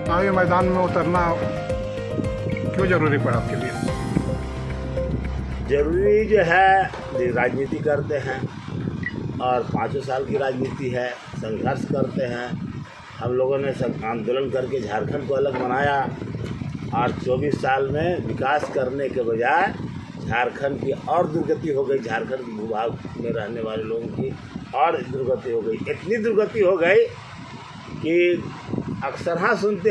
चुनावी मैदान में उतरना क्यों जरूरी पड़ा आपके लिए? जरूरी जो है, राजनीति करते हैं और 5 साल की राजनीति है, संघर्ष करते हैं। हम लोगों ने सब आंदोलन करके झारखंड को अलग बनाया और 24 साल में विकास करने के बजाय झारखंड की और दुर्गति हो गई। झारखंड भूभाग में रहने वाले लोगों की और दुर्गति हो गई। इतनी दुर्गति हो गई कि अक्सर हाँ सुनते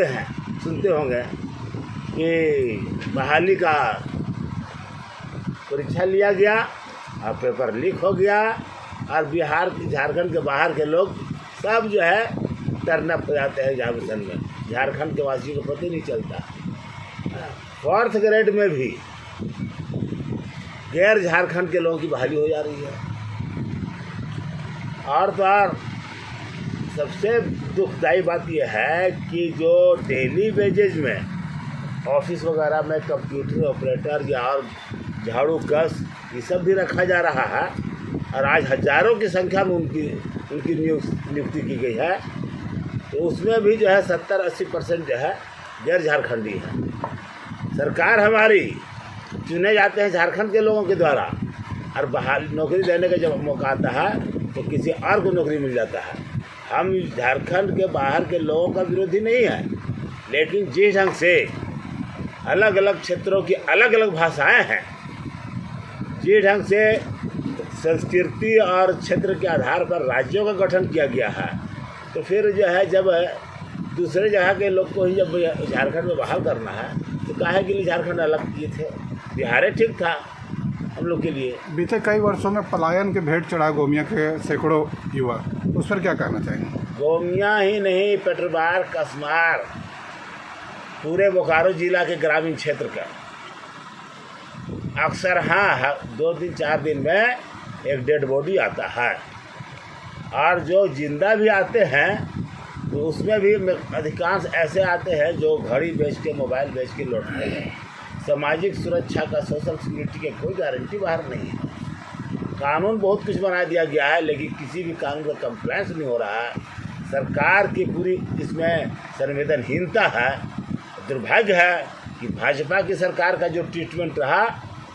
होंगे कि बहाली का परीक्षा लिया गया और पेपर लीक हो गया और बिहार झारखंड के बाहर के लोग सब जो है टर्न अप हो जाते हैं एग्जामिनेशन में। झारखंड के वासियों को पता ही नहीं चलता। 4th ग्रेड में भी गैर झारखंड के लोगों की बहाली हो जा रही है। और तो और सबसे दुखदाई बात यह है कि जो डेली वेजेज में ऑफिस वगैरह में कंप्यूटर ऑपरेटर या और झाड़ू कस ये सब भी रखा जा रहा है और आज हजारों की संख्या में उनकी नियुक्ति की गई है, तो उसमें भी जो है 70-80% जो है गैर झारखंडी है। सरकार हमारी चुने जाते हैं झारखंड के लोगों के द्वारा और बाहर नौकरी देने का जब मौका आता है तो किसी और को नौकरी मिल जाता है। हम झारखंड के बाहर के लोगों का विरोधी नहीं है, लेकिन जिस ढंग से अलग अलग क्षेत्रों की अलग अलग भाषाएं हैं, जिस ढंग से संस्कृति और क्षेत्र के आधार पर राज्यों का गठन किया गया है, तो फिर जो है जब दूसरे जगह के लोग को ही जब झारखंड में बहाल करना है तो काहे के लिए झारखंड अलग किए थे? बिहार ठीक था हम लोग के लिए। बीते कई वर्षों में पलायन के भेंट चढ़ा गोमिया के सैकड़ों युवा, उस पर क्या कहना चाहेंगे? गोमिया ही नहीं, पेटरबार, कसमार, पूरे बोकारो जिला के ग्रामीण क्षेत्र का अक्सर हाँ 2 दिन 4 दिन में एक डेड बॉडी आता है और जो जिंदा भी आते हैं तो उसमें भी अधिकांश ऐसे आते हैं जो घड़ी बेच के, मोबाइल बेच के लौटते हैं। सामाजिक सुरक्षा का, सोशल सिक्योरिटी के कोई गारंटी बाहर नहीं है। कानून बहुत कुछ बना दिया गया है लेकिन किसी भी कानून का कंप्लायंस नहीं हो रहा है। सरकार की पूरी इसमें संवेदनहीनता है। दुर्भाग्य है कि भाजपा की सरकार का जो ट्रीटमेंट रहा,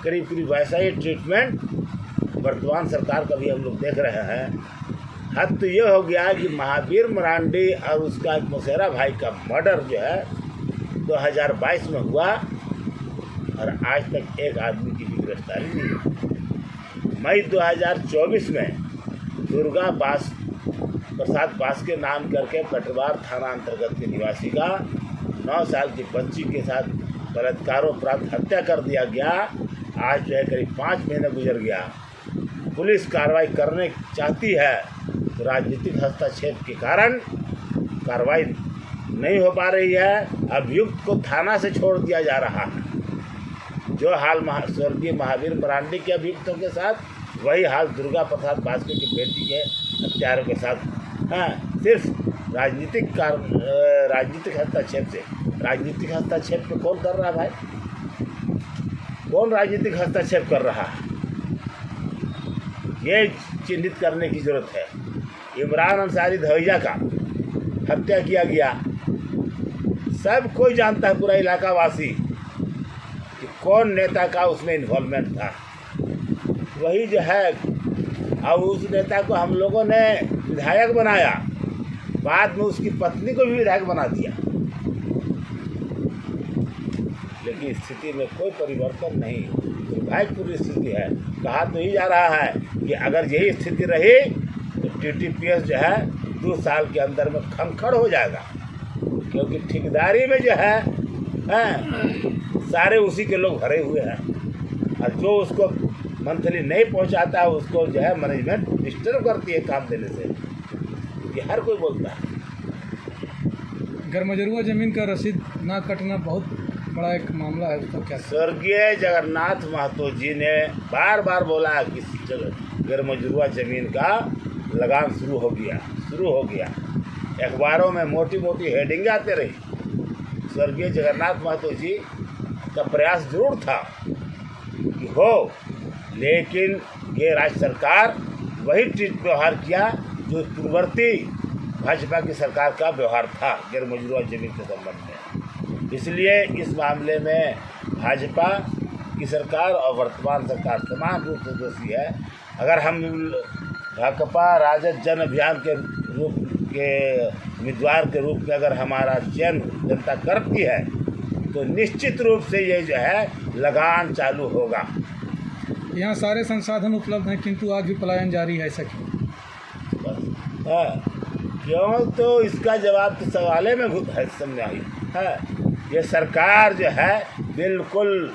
करीब वैसा ही ट्रीटमेंट वर्तमान सरकार का भी हम लोग देख रहे हैं। हद तो ये हो गया कि महावीर मरांडी और उसका एक मौसेरा भाई का मर्डर जो है 2022 में हुआ और आज तक एक आदमी की भी गिरफ्तारी नहीं हुई। मई 2024 में दुर्गा प्रसाद बास के नाम करके पेटरबार थाना अंतर्गत के निवासी का 9 साल की बच्ची के साथ बलात्कारोपरांत हत्या कर दिया गया। आज जो है करीब 5 महीने गुजर गया। पुलिस कार्रवाई करने चाहती है तो राजनीतिक हस्तक्षेप के कारण कार्रवाई नहीं हो पा रही है। अभियुक्त को थाना से छोड़ दिया जा रहा है। जो हाल स्वर्गीय महावीर मरांडी के अभियुक्तों के साथ, वही हाल दुर्गा प्रसाद बास्को की बेटी के हत्यारों के साथ। हाँ, सिर्फ राजनीतिक हस्तक्षेप से। राजनीतिक हस्तक्षेप पे कौन कर रहा है भाई? कौन राजनीतिक हस्तक्षेप कर रहा है? ये चिन्हित करने की जरूरत है। इमरान अंसारी धवैया का हत्या किया गया, सब कोई जानता है, पूरा इलाका वासी, कि कौन नेता का उसमें इन्वॉल्वमेंट था। वही जो है, अब उस नेता को हम लोगों ने विधायक बनाया, बाद में उसकी पत्नी को भी विधायक बना दिया, लेकिन स्थिति में कोई परिवर्तन नहीं। दुर्भाग्यपूर्ण स्थिति है। कहा तो ही जा रहा है कि अगर यही स्थिति रही तो TTPS जो है 2 साल के अंदर में खंखड़ हो जाएगा, क्योंकि ठेकेदारी में जो है सारे उसी के लोग भरे हुए हैं और जो उसको मंथली नहीं पहुंचाता है उसको जो है मैनेजमेंट डिस्टर्ब करती है काम देने से। ये हर कोई बोलता है। गरमजरुआ जमीन का रसीद ना कटना बहुत बड़ा एक मामला है, उसका क्या? स्वर्गीय जगन्नाथ महतो जी ने बार बार बोला कि गरमजरुआ जमीन का लगान शुरू हो गया। अखबारों में मोटी मोटी हेडिंग आते रही। स्वर्गीय जगन्नाथ महतो जी का प्रयास जरूर था कि हो, लेकिन ये राज्य सरकार वही व्यवहार किया जो पूर्ववर्ती भाजपा की सरकार का व्यवहार था गैर मजरूआ जमीन के संबंध में। इसलिए इस मामले में भाजपा की सरकार और वर्तमान सरकार समान रूप से दोषी है। अगर हम भाकपा राजद जन अभियान के रूप के उम्मीदवार के रूप में अगर हमारा चयन जनता करती है तो निश्चित रूप से ये जो है लगान चालू होगा। यहाँ सारे संसाधन उपलब्ध हैं किंतु आज भी पलायन जारी है ऐसा क्यों? हाँ, क्यों? तो इसका जवाब तो सवाले में है, समझ आई है। ये सरकार जो है बिल्कुल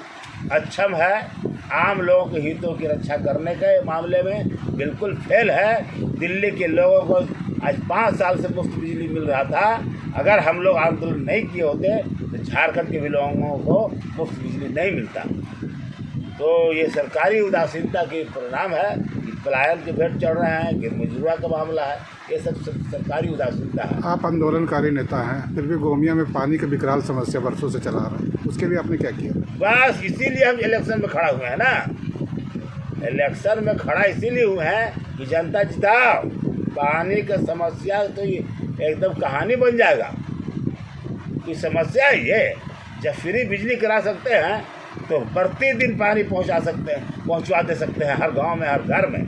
अक्षम है, आम लोगों के हितों की रक्षा करने के मामले में बिल्कुल फेल है। दिल्ली के लोगों को आज 5 साल से मुफ्त बिजली मिल रहा था। अगर हम लोग आंदोलन नहीं किए होते तो झारखंड के भी लोगों को मुफ्त बिजली नहीं मिलता। तो ये सरकारी उदासीनता के परिणाम है। पलायन के भेंट चढ़ रहे हैं, गैर मजरूआ का मामला है, ये सब सरकारी उदासीनता है। आप आंदोलनकारी नेता हैं, फिर भी गोमिया में पानी की विकराल समस्या वर्षों से चला रहा है, उसके लिए आपने क्या किया? बस इसीलिए हम इलेक्शन में खड़ा हुए हैं ना। इलेक्शन में खड़ा इसीलिए हुए हैं कि जनता जिताओ। पानी का समस्या तो ये एकदम कहानी बन जाएगा कि समस्या ही है। जब फ्री बिजली करा सकते हैं तो प्रतिदिन पानी पहुंचा दे सकते हैं हर गांव में, हर घर में।